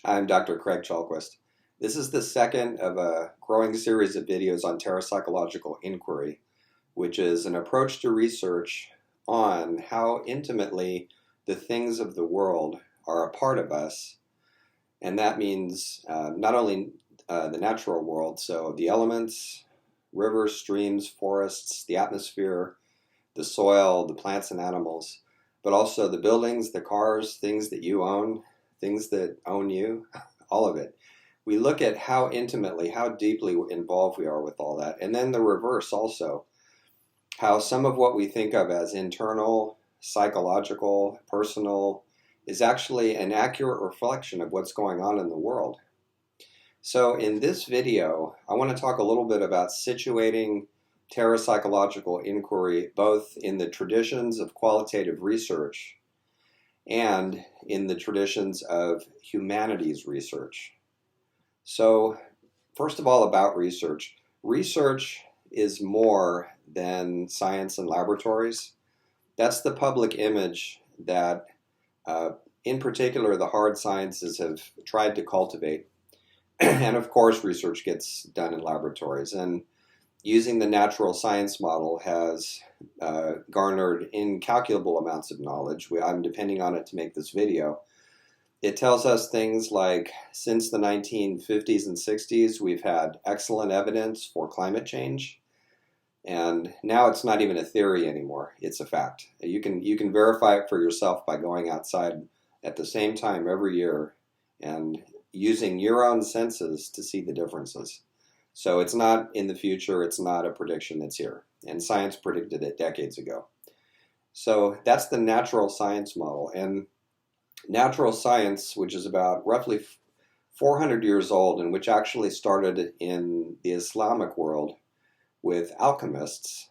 I'm Dr. Craig Chalquist. This is the second of a growing series of videos on terrapsychological inquiry, which is an approach to research on how intimately the things of the world are a part of us. And that means not only the natural world, so the elements, rivers, streams, forests, the atmosphere, the soil, the plants and animals, but also the buildings, the cars, things that you own, things that own you, all of it. We look at how intimately, how deeply involved we are with all that. And then the reverse also, how some of what we think of as internal, psychological, personal, is actually an accurate reflection of what's going on in the world. So in this video, I want to talk a little bit about situating terrapsychological inquiry both in the traditions of qualitative research and in the traditions of humanities research. So first of all, about research. Research is more than science and laboratories. That's the public image that in particular the hard sciences have tried to cultivate. And of course research gets done in laboratories, and using the natural science model has garnered incalculable amounts of knowledge. I'm depending on it to make this video. It tells us things like since the 1950s and 60s we've had excellent evidence for climate change, and now it's not even a theory anymore, it's a fact. You can verify it for yourself by going outside at the same time every year and using your own senses to see the differences. So it's not in the future, it's not a prediction that's here. And science predicted it decades ago. So that's the natural science model. And natural science, which is about roughly 400 years old and which actually started in the Islamic world with alchemists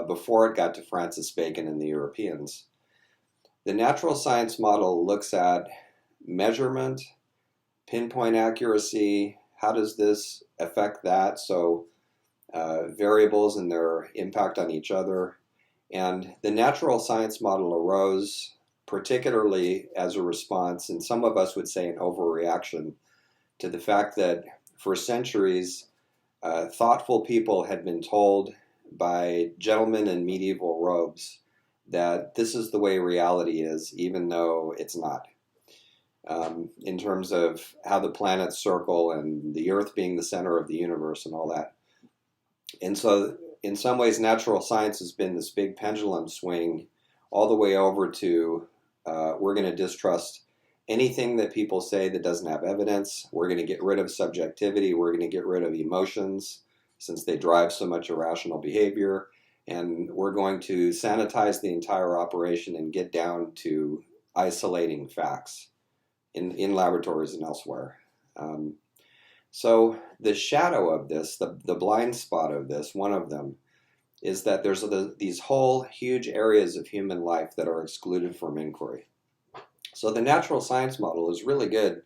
before it got to Francis Bacon and the Europeans. The natural science model looks at measurement, pinpoint accuracy, how does this affect that, so variables and their impact on each other. And the natural science model arose particularly as a response, and some of us would say an overreaction, to the fact that for centuries thoughtful people had been told by gentlemen in medieval robes that this is the way reality is, even though it's not. In terms of how the planets circle and the Earth being the center of the universe and all that. And so in some ways natural science has been this big pendulum swing all the way over to we're going to distrust anything that people say that doesn't have evidence. We're going to get rid of subjectivity. We're going to get rid of emotions since they drive so much irrational behavior. And we're going to sanitize the entire operation and get down to isolating facts in laboratories and elsewhere. So the shadow of this, the blind spot of this, one of them, is that there's these whole huge areas of human life that are excluded from inquiry. So the natural science model is really good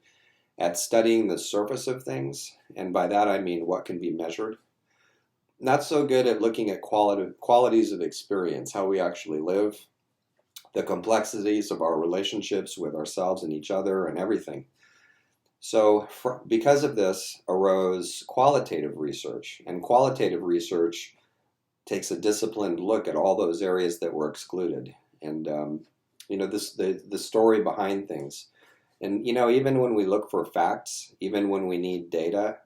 at studying the surface of things, and by that I mean what can be measured. Not so good at looking at qualities of experience, how we actually live, the complexities of our relationships with ourselves and each other and everything. So because of this arose qualitative research, and qualitative research takes a disciplined look at all those areas that were excluded, and the story behind things. And even when we look for facts, even when we need data,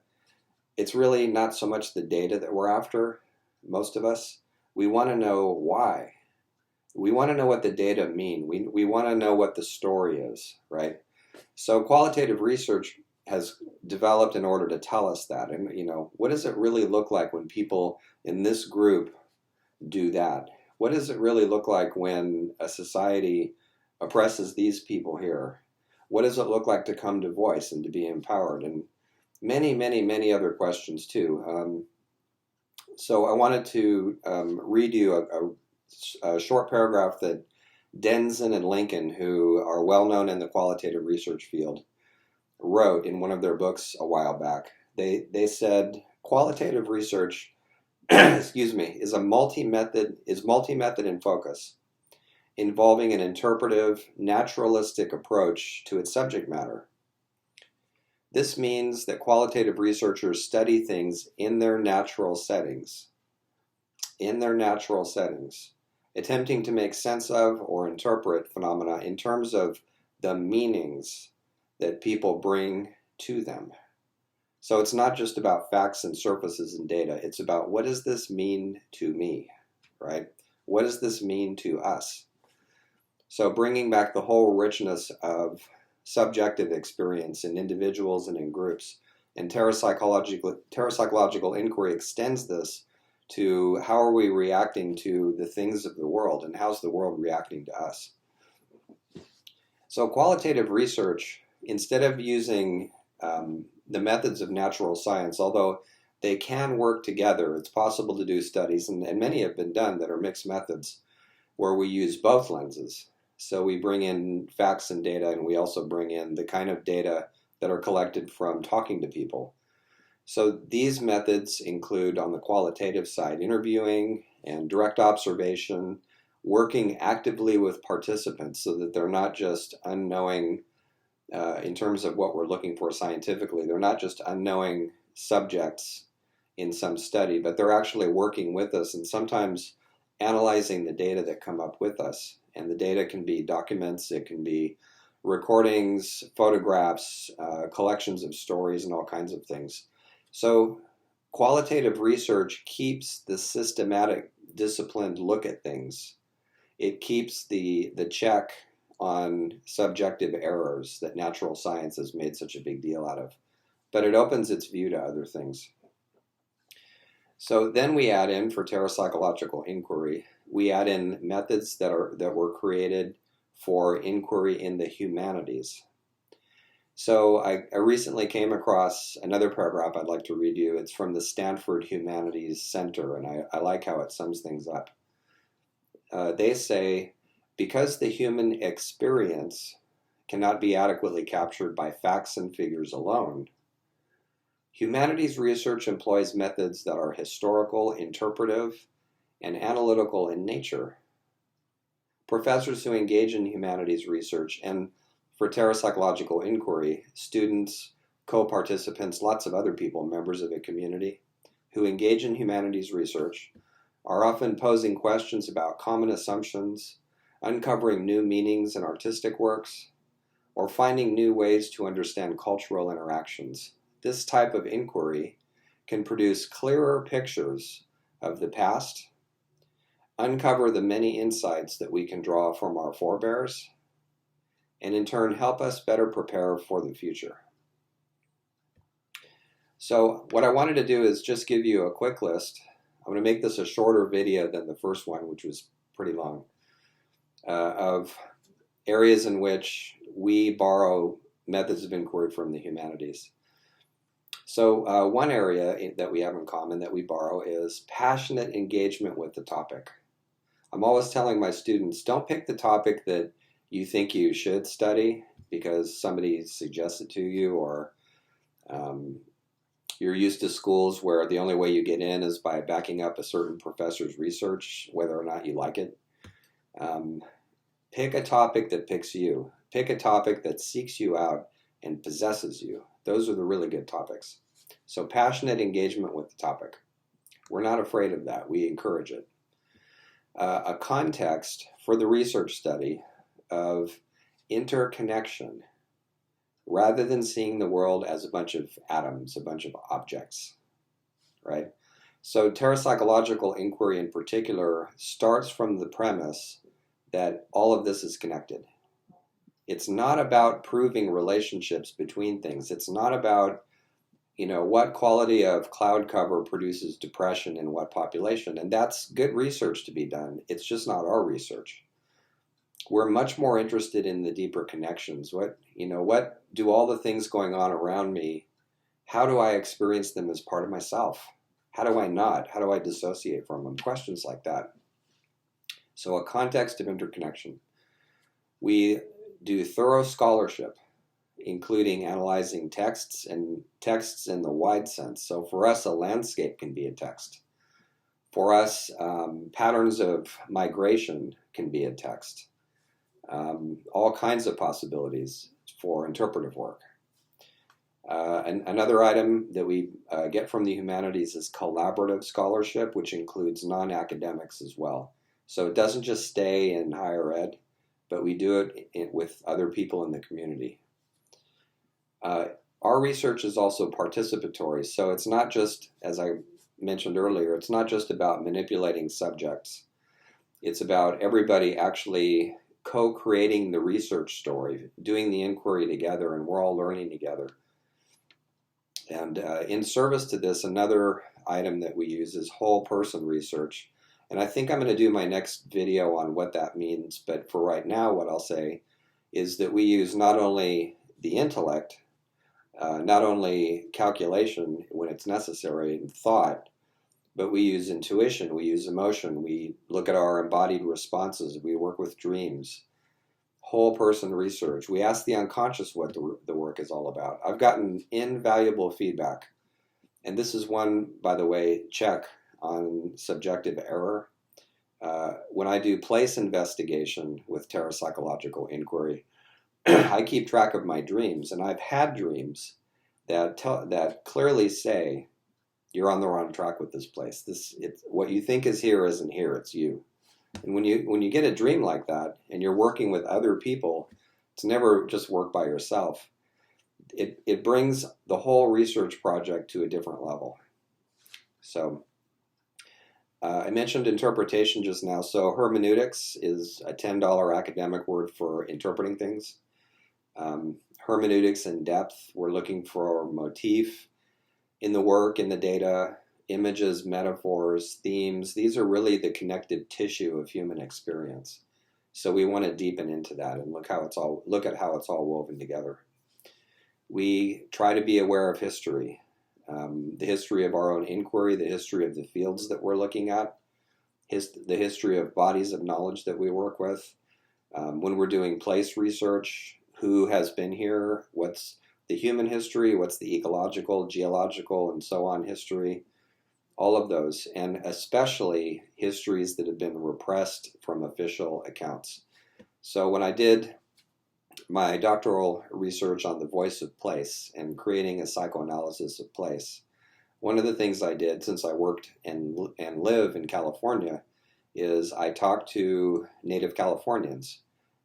it's really not so much the data that we're after, most of us. We want to know why. We want to know what the data mean. We want to know what the story is, right? So qualitative research has developed in order to tell us that. And, what does it really look like when people in this group do that? What does it really look like when a society oppresses these people here? What does it look like to come to voice and to be empowered? And many, many, many other questions too. So I wanted to read you a short paragraph that Denson and Lincoln, who are well known in the qualitative research field, wrote in one of their books a while back. They said qualitative research excuse me, is multi-method in focus, involving an interpretive, naturalistic approach to its subject matter. This means that qualitative researchers study things in their natural settings, attempting to make sense of or interpret phenomena in terms of the meanings that people bring to them. So it's not just about facts and surfaces and data. It's about, what does this mean to me, right? What does this mean to us? So bringing back the whole richness of subjective experience in individuals and in groups. And terrapsychological inquiry extends this to how are we reacting to the things of the world, and how's the world reacting to us. So qualitative research, instead of using the methods of natural science, although they can work together, it's possible to do studies, and many have been done that are mixed methods, where we use both lenses. So we bring in facts and data, and we also bring in the kind of data that are collected from talking to people. So these methods include, on the qualitative side, interviewing and direct observation, working actively with participants so that they're not just unknowing in terms of what we're looking for scientifically. They're not just unknowing subjects in some study, but they're actually working with us and sometimes analyzing the data that come up with us. And the data can be documents, it can be recordings, photographs, collections of stories, and all kinds of things. So qualitative research keeps the systematic, disciplined look at things. It keeps the check on subjective errors that natural science has made such a big deal out of. But it opens its view to other things. So then we add in, for terrapsychological inquiry, we add in methods that were created for inquiry in the humanities. So I recently came across another paragraph I'd like to read you. It's from the Stanford Humanities Center, and I like how it sums things up. They say, because the human experience cannot be adequately captured by facts and figures alone, humanities research employs methods that are historical, interpretive, and analytical in nature. Professors who engage in humanities research, and for terrapsychological inquiry, students, co-participants, lots of other people, members of a community, who engage in humanities research, are often posing questions about common assumptions, uncovering new meanings in artistic works, or finding new ways to understand cultural interactions. This type of inquiry can produce clearer pictures of the past, uncover the many insights that we can draw from our forebears, and in turn help us better prepare for the future. So what I wanted to do is just give you a quick list. I'm going to make this a shorter video than the first one, which was pretty long, of areas in which we borrow methods of inquiry from the humanities. So one area that we have in common that we borrow is passionate engagement with the topic. I'm always telling my students, don't pick the topic that you think you should study because somebody suggests it to you, or you're used to schools where the only way you get in is by backing up a certain professor's research, whether or not you like it. Pick a topic that picks you. Pick a topic that seeks you out and possesses you. Those are the really good topics. So passionate engagement with the topic. We're not afraid of that. We encourage it. A context for the research study of interconnection, rather than seeing the world as a bunch of atoms, a bunch of objects, right? So terrapsychological inquiry in particular starts from the premise that all of this is connected. It's not about proving relationships between things. It's not about, what quality of cloud cover produces depression in what population. And that's good research to be done. It's just not our research. We're much more interested in the deeper connections. What do all the things going on around me, how do I experience them as part of myself? How do I not? How do I dissociate from them? Questions like that. So a context of interconnection. We do thorough scholarship, including analyzing texts and texts in the wide sense. So for us, a landscape can be a text. For us, patterns of migration can be a text. All kinds of possibilities for interpretive work. Another item that we get from the humanities is collaborative scholarship, which includes non-academics as well. So it doesn't just stay in higher ed, but we do it with other people in the community. Our research is also participatory, so it's not just, as I mentioned earlier, it's not just about manipulating subjects. It's about everybody actually co-creating the research story, doing the inquiry together, and we're all learning together. And in service to this, another item that we use is whole person research. And I think I'm going to do my next video on what that means. But for right now, what I'll say is that we use not only the intellect, not only calculation when it's necessary and thought, but we use intuition, we use emotion, we look at our embodied responses, we work with dreams. Whole person research. We ask the unconscious what the work is all about. I've gotten invaluable feedback. And this is one, by the way, check on subjective error. When I do place investigation with Terrapsychological inquiry, I keep track of my dreams, and I've had dreams that clearly say, you're on the wrong track with this place. What you think is here isn't here, it's you. And when you get a dream like that and you're working with other people, it's never just work by yourself. It brings the whole research project to a different level. So I mentioned interpretation just now. So hermeneutics is a $10 academic word for interpreting things. Hermeneutics in depth, we're looking for motif in the work, in the data, images, metaphors, themes. These are really the connective tissue of human experience. So we want to deepen into that and look at how it's all woven together. We try to be aware of history, the history of our own inquiry, the history of the fields that we're looking at, the history of bodies of knowledge that we work with. When we're doing place research, who has been here, what's the human history, what's the ecological, geological, and so on history, all of those, and especially histories that have been repressed from official accounts. So when I did my doctoral research on the voice of place and creating a psychoanalysis of place, one of the things I did, since I worked and live in California, is I talked to Native Californians,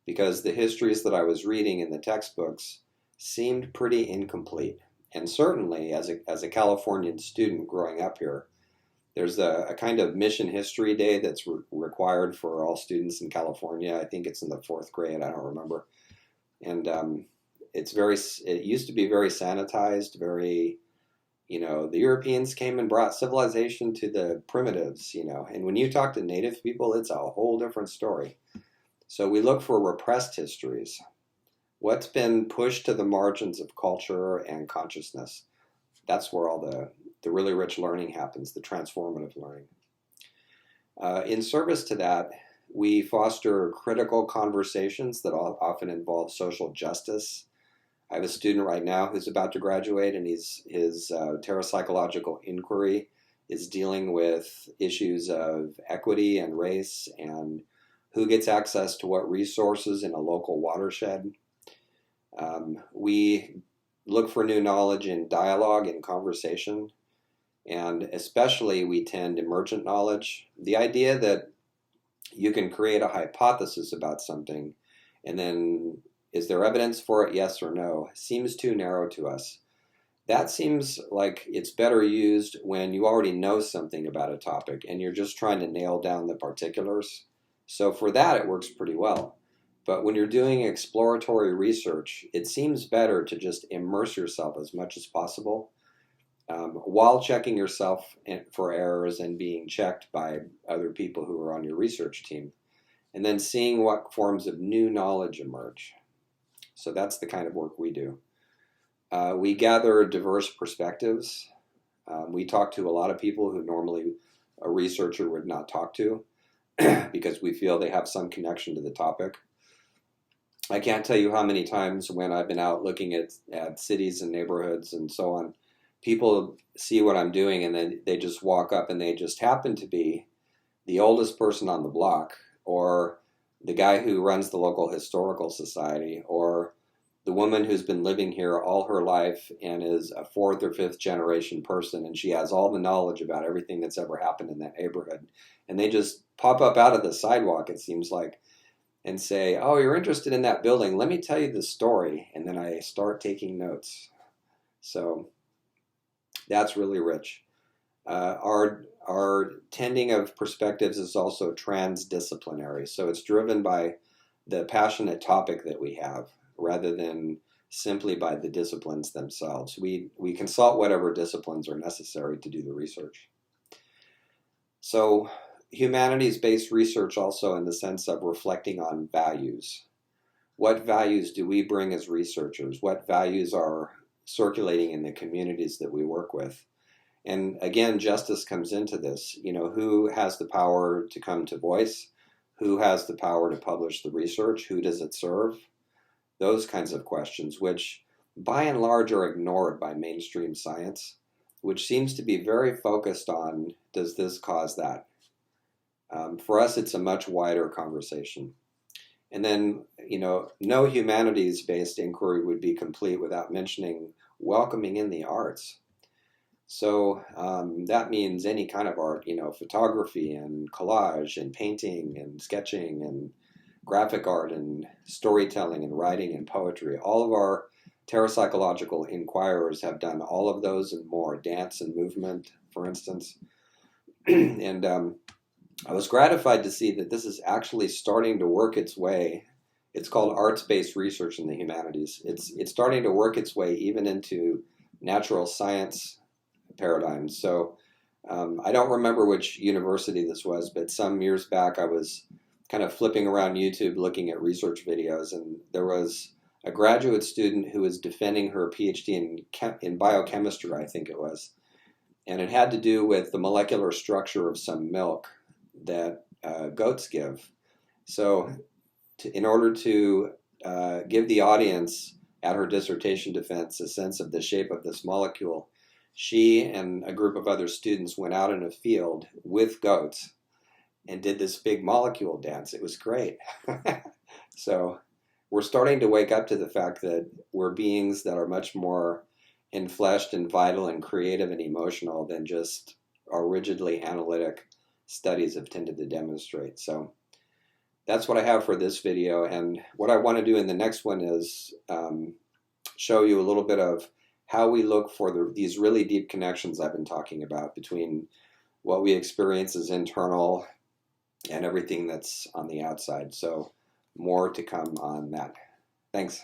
because the histories that I was reading in the textbooks seemed pretty incomplete. And certainly as a Californian student growing up here, there's a kind of mission history day that's required for all students in California. I think it's in the 4th grade, I don't remember. And it used to be very sanitized, very, the Europeans came and brought civilization to the primitives, and when you talk to Native people, it's a whole different story. So we look for repressed histories. What's been pushed to the margins of culture and consciousness? That's where all the really rich learning happens, the transformative learning. In service to that, we foster critical conversations that often involve social justice. I have a student right now who's about to graduate, and his Terrapsychological inquiry is dealing with issues of equity and race and who gets access to what resources in a local watershed. We look for new knowledge in dialogue and conversation, and especially we tend emergent knowledge. The idea that you can create a hypothesis about something and then is there evidence for it, yes or no, seems too narrow to us. That seems like it's better used when you already know something about a topic and you're just trying to nail down the particulars. So for that, it works pretty well. But when you're doing exploratory research, it seems better to just immerse yourself as much as possible while checking yourself for errors and being checked by other people who are on your research team, and then seeing what forms of new knowledge emerge. So that's the kind of work we do. We gather diverse perspectives. We talk to a lot of people who normally a researcher would not talk to because we feel they have some connection to the topic. I can't tell you how many times when I've been out looking at cities and neighborhoods and so on, people see what I'm doing and then they just walk up and they just happen to be the oldest person on the block or the guy who runs the local historical society or the woman who's been living here all her life and is a fourth or fifth generation person, and she has all the knowledge about everything that's ever happened in that neighborhood. And they just pop up out of the sidewalk, it seems like, and say, "Oh, you're interested in that building. Let me tell you the story." And then I start taking notes. So that's really rich. Our tending of perspectives is also transdisciplinary. So it's driven by the passionate topic that we have rather than simply by the disciplines themselves. We consult whatever disciplines are necessary to do the research. So humanities-based research also in the sense of reflecting on values. What values do we bring as researchers? What values are circulating in the communities that we work with? And again, justice comes into this. You know, who has the power to come to voice? Who has the power to publish the research? Who does it serve? Those kinds of questions, which by and large are ignored by mainstream science, which seems to be very focused on, does this cause that? For us, it's a much wider conversation. And then, you know, no humanities-based inquiry would be complete without mentioning welcoming in the arts. So that means any kind of art, you know, photography and collage and painting and sketching and graphic art and storytelling and writing and poetry. All of our terrapsychological inquirers have done all of those and more, dance and movement, for instance. And I was gratified to see that this is actually starting to work its way. It's called arts-based research in the humanities. It's starting to work its way even into natural science paradigms. So I don't remember which university this was, but some years back I was kind of flipping around YouTube looking at research videos, and there was a graduate student who was defending her PhD in biochemistry, I think it was. And it had to do with the molecular structure of some milk that goats give. So in order to give the audience at her dissertation defense a sense of the shape of this molecule, she and a group of other students went out in a field with goats and did this big molecule dance. It was great. So we're starting to wake up to the fact that we're beings that are much more enfleshed and vital and creative and emotional than just our rigidly analytic studies have tended to demonstrate. So that's what I have for this video. And what I want to do in the next one is show you a little bit of how we look for these really deep connections I've been talking about between what we experience as internal and everything that's on the outside. So more to come on that. Thanks.